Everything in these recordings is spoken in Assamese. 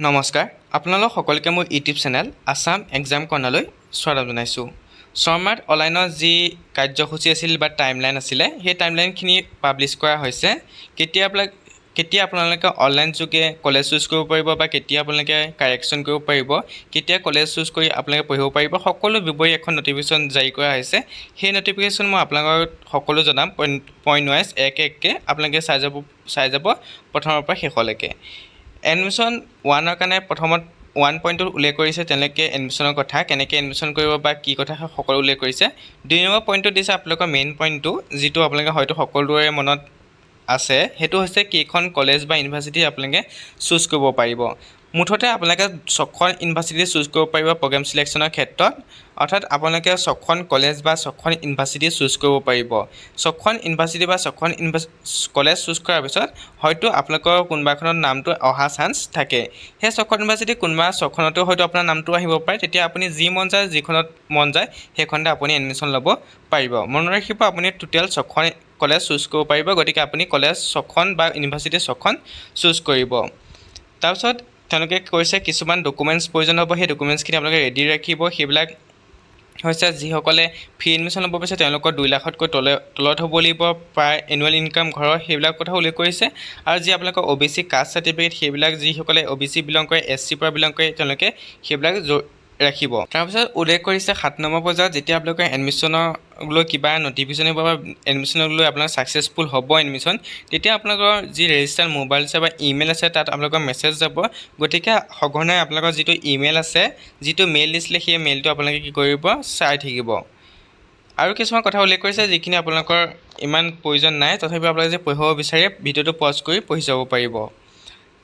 নমস্কাৰ আপোনালোক সকলোকে মোৰ ইউটিউব চেনেল আসাম এক্সাম কৰ্ণাৰলৈ স্বাগতম জনাইছোঁ। শৰ্মাত অনলাইনৰ যি কাৰ্যসূচী আছিল বা টাইমলাইন আছিলে সেই টাইমলাইনখিনি পাব্লিছ কৰা হৈছে। কেতিয়া আপোনালোকে অনলাইন যোগে কলেজ চুজ কৰিব পাৰিব বা কেতিয়া আপোনালোকে কাৰেকশ্যন কৰিব পাৰিব, কেতিয়া কলেজ চুজ কৰি আপোনালোকে পঢ়িব পাৰিব, সকলো বিৱৰি এখন নটিফিকেশ্যন জাৰি কৰা হৈছে। সেই নটিফিকেশ্যন মই আপোনালোকক সকলো জনাম পইণ্ট ৱাইজ এককৈ আপোনালোকে চাই যাব প্ৰথমৰ পৰা শেষলৈকে। এডমিশ্যন 1ৰ কাৰণে প্ৰথমত 1 পইণ্টত উল্লেখ কৰিছে তেওঁলোকে এডমিশ্যনৰ কথা, কেনেকৈ এডমিশ্যন কৰিব বা কি কথা সকলো উল্লেখ কৰিছে। 2 নম্বৰ পইণ্টটো দিছে আপোনালোকৰ মেইন পইণ্টটো, যিটো আপোনালোকে হয়তো সকলোৰে মনত আছে, সেইটো হৈছে কেইখন কলেজ বা ইউনিভাৰ্চিটি আপোনালোকে চুজ কৰিব পাৰিব। মুঠতে আপোনালোকে 6খন ইউনিভাৰ্চিটি চুজ কৰিব পাৰিব প্ৰগ্ৰেম চিলেকশ্যনৰ ক্ষেত্ৰত, অৰ্থাৎ আপোনালোকে 6খন কলেজ বা 6খন ইউনিভাৰ্চিটি চুজ কৰিব পাৰিব। 6খন ইউনিভাৰ্চিটি বা 6খন কলেজ চুজ কৰাৰ পিছত হয়তো আপোনালোকৰ কোনোবা এখনত নামটো অহা চান্স থাকে। সেই 6খন ইউনিভাৰ্চিটি কোনোবা 6খনতো হয়তো আপোনাৰ নামটো আহিব পাৰে। তেতিয়া আপুনি যি মন যায়, যিখনত মন যায় সেইখনতে আপুনি এডমিশ্যন ল'ব পাৰিব। মনত ৰাখিব আপুনি টোটেল 6খন কলেজ চুজ কৰিব পাৰিব, গতিকে আপুনি কলেজ 6খন বা ইউনিভাৰ্চিটি 6খন চুজ কৰিব। তাৰপিছত তেওঁলোকে কৈছে কিছুমান ডকুমেণ্টছ প্ৰয়োজন হ'ব, সেই ডকুমেণ্টছখিনি আপোনালোকে ৰেডি ৰাখিব। সেইবিলাক হৈছে যিসকলে ফ্ৰী এডমিশ্যন ল'ব বিচাৰে তেওঁলোকৰ 2 লাখতকৈ তলত হ'ব লাগিব প্ৰায় এনুৱেল ইনকাম ঘৰৰ, সেইবিলাক কথা উল্লেখ কৰিছে। আৰু যি আপোনালোকৰ OBC কাষ্ট চাৰ্টিফিকেট, সেইবিলাক যিসকলে OBC বিলং কৰে, SC পৰা বিলং কৰে, তেওঁলোকে সেইবিলাক ৰাখিব। তাৰপিছত উল্লেখ কৰিছে 7 নম্বৰ পৰ্যায়ত যেতিয়া আপোনালোকে এডমিশ্যনৰ লৈ কিবা নটিফিকেশ্যন আহিব বা এডমিশ্যনক লৈ আপোনালোক ছাকচেছফুল হ'ব এডমিশ্যন, তেতিয়া আপোনালোকৰ যি ৰেজিষ্টাৰ মোবাইল আছে বা ইমেইল আছে তাত আপোনালোকৰ মেছেজ যাব। গতিকে সঘনাই আপোনালোকৰ যিটো ইমেইল আছে, যিটো মেইল দিছিলে সেই মেইলটো আপোনালোকে কি কৰিব, চাই থাকিব। আৰু কিছুমান কথা উল্লেখ কৰিছে যিখিনি আপোনালোকৰ ইমান প্ৰয়োজন নাই, তথাপিও আপোনালোকে যে পঢ়িব বিচাৰে ভিডিঅ'টো পজ কৰি পঢ়ি যাব পাৰিব।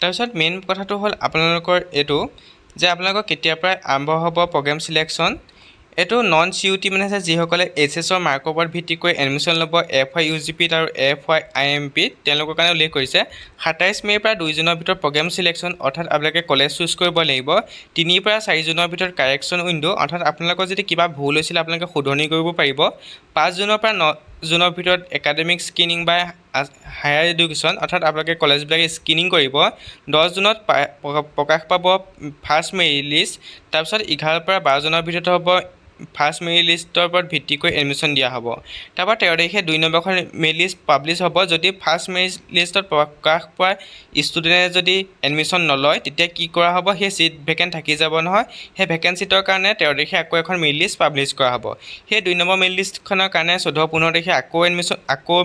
তাৰপিছত মেইন কথাটো হ'ল আপোনালোকৰ এইটো যে আপোনালোকৰ কেতিয়াৰ পৰা আৰম্ভ হ'ব প্ৰগ্ৰেম চিলেকশ্যন। এইটো নন CUT মানে আছে যিসকলে HSৰ মাৰ্কৰ ওপৰত ভিত্তি কৰি এডমিশ্যন ল'ব FY UGPত আৰু FY IMPত, তেওঁলোকৰ কাৰণে উল্লেখ কৰিছে 27 মে'ৰ পৰা 2 জুনৰ ভিতৰত প্ৰগ্ৰেম চিলেকশ্যন, অৰ্থাৎ আপোনালোকে কলেজ চুজ কৰিব লাগিব। 3 পৰা 4 জুনৰ ভিতৰত কাৰেকশ্যন উইণ্ড', অৰ্থাৎ আপোনালোকৰ যদি কিবা ভুল হৈছিলে আপোনালোকে শুধৰণি কৰিব পাৰিব। 5 জুনৰ পৰা 9 জুনৰ ভিতৰত একাডেমিক স্ক্ৰিনিং বা হায়াৰ এডুকেশ্যন, অৰ্থাৎ আপোনালোকে কলেজবিলাকে স্ক্ৰিনিং কৰিব। 10 জুনত প্ৰকাশ পাব ফাৰ্ষ্ট মেৰিট লিষ্ট। তাৰপিছত 11 পৰা 12 জুনৰ ভিতৰত হ'ব ফাৰ্ষ্ট মেৰিট লিষ্টৰ ওপৰত ভিত্তি কৰি এডমিশ্যন দিয়া হ'ব। তাৰপৰা 13 তাৰিখে 2 নম্বৰখন মেৰিট লিষ্ট পাব্লিছ হ'ব। যদি ফাৰ্ষ্ট মেৰিট লিষ্টত প্ৰকাশ পোৱা ষ্টুডেণ্টে যদি এডমিশ্যন নলয় তেতিয়া কি কৰা হ'ব, সেই ছিট ভেকেণ্ট থাকি যাব নহয়, সেই ভেকেণ্ট ছিটৰ কাৰণে 13 তাৰিখে আকৌ এখন মেৰিট লিষ্ট পাব্লিছ কৰা হ'ব। সেই 2 নম্বৰ মেৰিট লিষ্টখনৰ কাৰণে 14-15 তাৰিখে আকৌ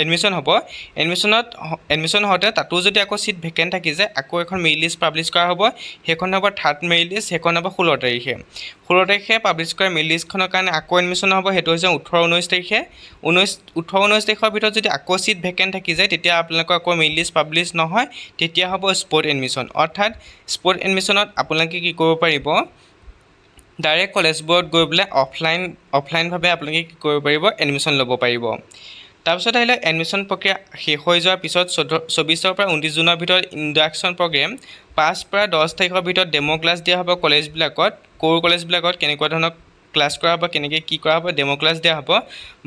এডমিশ্যন হ'ব। এডমিশ্যন হওঁতে তাতো যদি আকৌ ছিট ভেকেণ্ট থাকি যায় আকৌ এখন মেৰিট লিষ্ট পাব্লিছ কৰা হ'ব। সেইখন হ'ব থাৰ্ড মেৰিট লিষ্ট, সেইখন হ'ব 16 তাৰিখে। 16 তাৰিখে পাব্লিছ কৰা মেৰিট লিষ্টখনৰ কাৰণে আকৌ এডমিশ্যন হ'ব, সেইটো হৈছে 18-19 তাৰিখে। 18-19 তাৰিখৰ ভিতৰত যদি আকৌ ছিট ভেকেণ্ট থাকি যায় তেতিয়া আপোনালোকৰ আকৌ মেৰিট লিষ্ট পাব্লিছ নহয়, তেতিয়া হ'ব স্পট এডমিশ্যন। অৰ্থাৎ স্পট এডমিশ্যনত আপোনালোকে কি কৰিব পাৰিব, ডাইৰেক্ট কলেজবোৰত গৈ পেলাই অফলাইনভাৱে আপোনালোকে কি কৰিব পাৰিব, এডমিশ্যন ল'ব পাৰিব। তাৰপিছত আহিলে এডমিশ্যন প্ৰক্ৰিয়া শেষ হৈ যোৱাৰ পিছত 24 পৰা 29 জুনৰ ভিতৰত ইণ্ডাকশ্যন প্ৰগ্ৰেম, 5 পৰা 10 তাৰিখৰ ভিতৰত ডেমো ক্লাছ দিয়া হ'ব কলেজবিলাকত। ক'ৰ কলেজবিলাকত কেনেকুৱা ধৰণৰ ক্লাছ কৰা হ'ব, কেনেকৈ কি কৰা হ'ব, ডেমো ক্লাছ দিয়া হ'ব।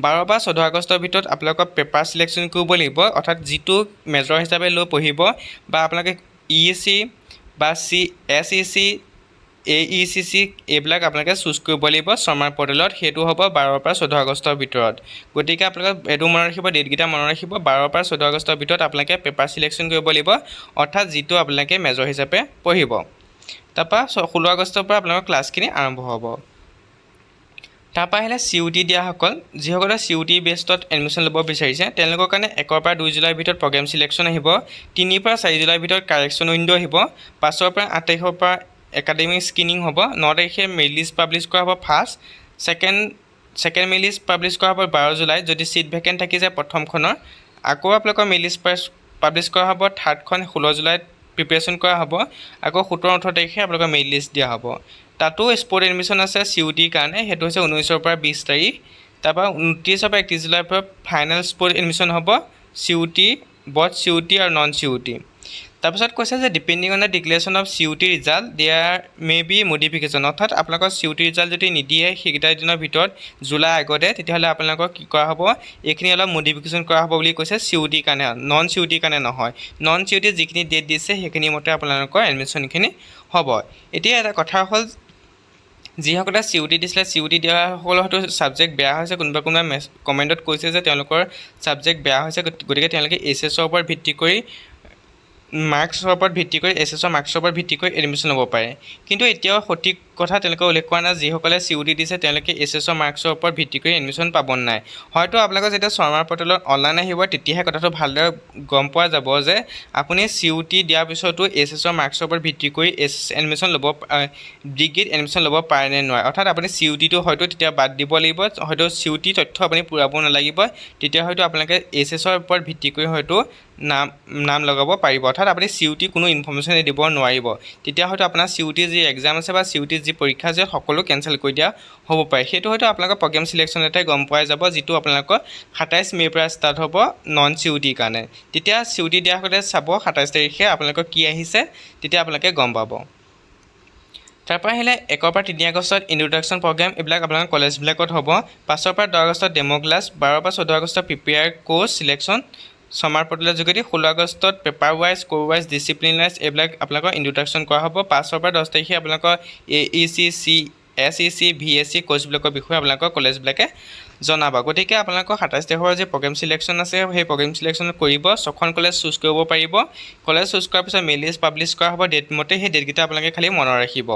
12 পৰা 14 আগষ্টৰ ভিতৰত আপোনালোকৰ পেপাৰ চিলেকশ্যন কৰিব লাগিব, অৰ্থাৎ যিটো মেজৰ হিচাপে লৈ পঢ়িব বা আপোনালোকে EEC বা SEC AECC এইবিলাক আপোনালোকে চুজ কৰিব লাগিব শৰ্মাৰ পৰ্টেলত। সেইটো হ'ব 12 পৰা 14 আগষ্টৰ ভিতৰত। গতিকে আপোনালোকে এইটো মনত ৰাখিব, ডেটকেইটা মনত ৰাখিব। 12 পৰা 14 আগষ্টৰ ভিতৰত আপোনালোকে পেপাৰ চিলেকশ্যন কৰিব লাগিব, অৰ্থাৎ যিটো আপোনালোকে মেজৰ হিচাপে পঢ়িব। তাৰপৰা 16 আগষ্টৰ পৰা আপোনালোকৰ ক্লাছখিনি আৰম্ভ হ'ব। তাৰপৰা আহিলে CUT দিয়াসকল, যিসকলে CUT বেষ্টত এডমিশ্যন ল'ব বিচাৰিছে তেওঁলোকৰ কাৰণে 1 পৰা 2 জুলাইৰ ভিতৰত প্ৰগ্ৰেম চিলেকশ্যন আহিব। 3 পৰা 4 জুলাইৰ ভিতৰত কাৰেকশ্যন উইণ্ড' আহিব। 5 পৰা 8 তাৰিখৰ পৰা একাডেমিক স্ক্ৰিনিং হ'ব। 9 তাৰিখে মেৰিট লিষ্ট পাব্লিছ কৰা হ'ব first. Second merit list publish কৰা হ'ব 12 জুলাইত যদি ছিট ভেকেণ্ট থাকি যায় প্ৰথমখনৰ। আকৌ আপোনালোকৰ মেৰিট লিষ্ট পাব্লিছ কৰা হ'ব থাৰ্ডখন 16 জুলাইত প্ৰিপেৰেশ্যন কৰা হ'ব। আকৌ 17-18 তাৰিখে আপোনালোকৰ মেৰিট লিষ্ট দিয়া হ'ব। তাতো স্পট এডমিশ্যন আছে CUTৰ কাৰণে, সেইটো হৈছে 19 পৰা 20 তাৰিখ। তাৰপৰা 29 পৰা 31 জুলাইৰ পৰা ফাইনেল স্পট এডমিশ্যন হ'ব CUT, বথ CUT আৰু নন CUT। তাৰপিছত কৈছে যে depending on the declaration of CUT result there may be modification, অৰ্থাৎ আপোনালোকৰ CUT ৰিজাল্ট যদি নিদিয়ে সেইকেইটা দিনৰ ভিতৰত জুলাই আগতে, তেতিয়াহ'লে আপোনালোকৰ কি কৰা হ'ব, এইখিনি অলপ মডিফিকেশ্যন কৰা হ'ব বুলি কৈছে CUT কাৰণে, নন CUT কাৰণে নহয়। নন CUT যিখিনি ডেট দিছে সেইখিনি মতে আপোনালোকৰ এডমিশ্যনখিনি হ'ব। এতিয়া এটা কথা হ'ল, যিসকলে CUT দিছিলে, CUT দিয়াসকলৰ হয়তো ছাবজেক্ট বেয়া হৈছে, কোনোবা কমেণ্টত কৈছে যে তেওঁলোকৰ ছাবজেক্ট বেয়া হৈছে, গতিকে তেওঁলোকে SSৰ ওপৰত ভিত্তি কৰি মাৰ্কছৰ ওপৰত ভিত্তি কৰি SSৰ মাৰ্কছৰ ওপৰত ভিত্তি কৰি এডমিশ্যন ল'ব পাৰে। কিন্তু এতিয়াও সঠিক কথা তেওঁলোকে উল্লেখ কৰা নাই, যিসকলে CUT দিছে তেওঁলোকে SSৰ মাৰ্কছৰ ওপৰত ভিত্তি কৰি এডমিশ্যন পাব নাই। হয়তো আপোনালোকৰ যেতিয়া শৰ্মাৰ পৰ্টেলত অনলাইন আহিব তেতিয়াহে কথাটো ভালদৰে গম পোৱা যাব যে আপুনি CUT দিয়াৰ পিছতো SSৰ মাৰ্কছৰ ওপৰত ভিত্তি কৰি এডমিশ্যন ল'ব, ডিগ্ৰীত এডমিশ্যন ল'ব পাৰে নে নোৱাৰে। অৰ্থাৎ আপুনি CUTটো হয়তো তেতিয়া বাদ দিব লাগিব, হয়তো CUT তথ্য আপুনি পূৰাব নালাগিব, তেতিয়া হয়তো আপোনালোকে SSৰ ওপৰত ভিত্তি কৰি হয়তো নাম লগাব পাৰিব। অৰ্থাৎ আপুনি CUT কোনো ইনফৰ্মেশ্যন দিব নোৱাৰিব, তেতিয়া হয়তো আপোনাৰ CUT যি এক্সাম আছে বা CUT যি পৰীক্ষা আছে সকলো কেঞ্চেল কৰি দিয়া হ'ব পাৰে। সেইটো হয়তো আপোনালোকৰ প্ৰগ্ৰেম চিলেকশ্যনতে গম পোৱা যাব, যিটো আপোনালোকৰ 27 মে'ৰ পৰা ষ্টাৰ্ট হ'ব নন CUT কাৰণে। তেতিয়া CUT দিয়াৰ আগতে চাব 27 তাৰিখে আপোনালোকৰ কি আহিছে, তেতিয়া আপোনালোকে গম পাব। তাৰপৰা আহিলে 1 পৰা 3 আগষ্টত ইন্ট্ৰডাকশ্যন প্ৰগ্ৰেম, এইবিলাক আপোনালোকৰ কলেজবিলাকত হ'ব। 5 পৰা 10 আগষ্টত ডেমো ক্লাছ, 12 পৰা 14 আগষ্টত প্ৰিপেয়াৰ কোৰ্চ চিলেকশ্যন শৰ্মাৰ পৰ্টেলৰ যোগেদি, 16 আগষ্টত পেপাৰ ৱাইজ, কোৰ ৱাইজ, ডিচিপ্লিন ৱাইজ এইবিলাক আপোনালোকৰ ইন্ট্ৰডাকশ্যন কৰা হ'ব। 5 পৰা 10 তাৰিখে আপোনালোকৰ AEC, SEC, VSC কোৰ্চবিলাকৰ বিষয়ে আপোনালোকৰ কলেজবিলাকে জনাব। গতিকে আপোনালোকৰ 27 তাৰিখৰ যি প্ৰগ্ৰেম চিলেকশ্যন আছে সেই প্ৰগ্ৰেম চিলেকশ্যন কৰিব, 6খন কলেজ চুজ কৰিব পাৰিব। কলেজ চুজ কৰাৰ পিছত মেইল লিষ্ট পাব্লিছ কৰা হ'ব ডেট মতে, সেই ডেটকেইটা আপোনালোকে খালি মনত ৰাখিব।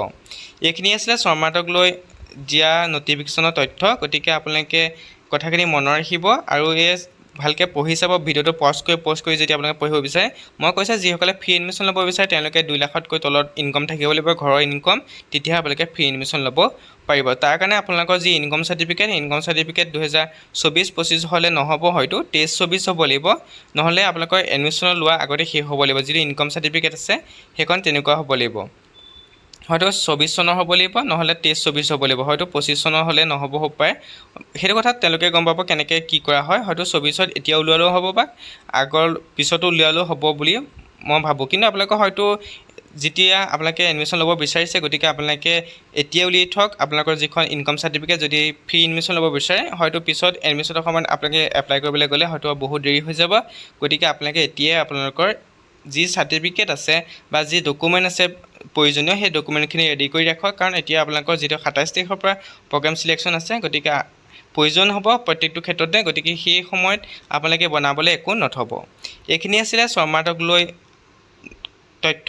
এইখিনি আছিলে শৰ্মাটোক লৈ দিয়া নটিফিকেশ্যনৰ তথ্য, গতিকে আপোনালোকে কথাখিনি মনত ৰাখিব আৰু ভালকৈ পঢ়ি চাব। ভিডিঅ'টো পষ্ট কৰি যদি আপোনালোকে পঢ়িব বিচাৰে, মই কৈছে যিসকলে ফ্ৰী এডমিশ্যন ল'ব বিচাৰে তেওঁলোকে 2 লাখতকৈ তলত ইনকম থাকিব লাগিব, ঘৰৰ ইনকম, তেতিয়াহে আপোনালোকে ফ্ৰী এডমিশ্যন ল'ব পাৰিব। তাৰ কাৰণে আপোনালোকৰ যি ইনকম চাৰ্টিফিকেট, ইনকম চাৰ্টিফিকেট 2024-25 হ'লে নহ'ব, হয়তো 23-24 হ'ব লাগিব, নহ'লে আপোনালোকৰ এডমিশ্যন লোৱা আগতে শেষ হ'ব লাগিব। যিটো ইনকম চাৰ্টিফিকেট আছে সেইখন তেনেকুৱা হ'ব লাগিব, হয়তো 24 চনৰ হ'ব লাগিব, নহ'লে 23-24 হ'ব লাগিব, হয়তো 25 চনৰ হ'লে নহ'ব হ'ব পাৰে। সেইটো কথা তেওঁলোকে গম পাব কেনেকৈ কি কৰা হয়, হয়তো 24ত এতিয়া উলিয়ালেও হ'ব বা আগৰ পিছতো উলিয়ালেও হ'ব বুলি মই ভাবোঁ। কিন্তু আপোনালোকৰ হয়তো যেতিয়া আপোনালোকে এডমিশ্যন ল'ব বিচাৰিছে, গতিকে আপোনালোকে এতিয়া উলিয়াই থওক আপোনালোকৰ যিখন ইনকম চাৰ্টিফিকেট। যদি ফ্ৰী এডমিশ্যন ল'ব বিচাৰে, হয়তো পিছত এডমিশ্যনৰ সময়ত আপোনালোকে এপ্লাই কৰিবলৈ গ'লে হয়তো বহুত দেৰি হৈ যাব, গতিকে আপোনালোকে এতিয়াই আপোনালোকৰ যি চাৰ্টিফিকেট আছে বা যি ডকুমেণ্ট আছে প্ৰয়োজনীয়, সেই ডকুমেণ্টখিনি ৰেডি কৰি ৰাখক, কাৰণ এতিয়া আপোনালোকৰ যিটো 27 তাৰিখৰ পৰা প্ৰগ্ৰেম চিলেকশ্যন আছে, গতিকে প্ৰয়োজন হ'ব প্ৰত্যেকটো ক্ষেত্ৰতে, গতিকে সেই সময়ত আপোনালোকে বনাবলৈ একো নথব। এইখিনি আছিলে শৰ্মাটোক লৈ তথ্য।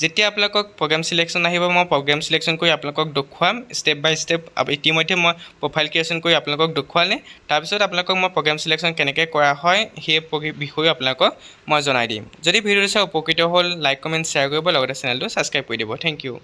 যেতিয়া আপোনালোকক প্ৰগ্ৰেম চিলেকশ্যন আহিব, মই প্ৰগ্ৰেম চিলেকশ্যন কৰি আপোনালোকক দেখুৱাম ষ্টেপ বাই ষ্টেপ। ইতিমধ্যে মই প্ৰফাইল ক্ৰিয়েশ্যন কৰি আপোনালোকক দেখুৱালে, তাৰপিছত আপোনালোকক মই প্ৰগ্ৰেম চিলেকশ্যন কেনেকৈ কৰা হয় সেই বিষয়ে আপোনালোকক মই জনাই দিম। যদি ভিডিঅ'টো চাই উপকৃত হ'ল, লাইক কমেণ্ট শ্বেয়াৰ কৰিব, লগতে চেনেলটো ছাবস্ক্ৰাইব কৰি দিব। Thank U.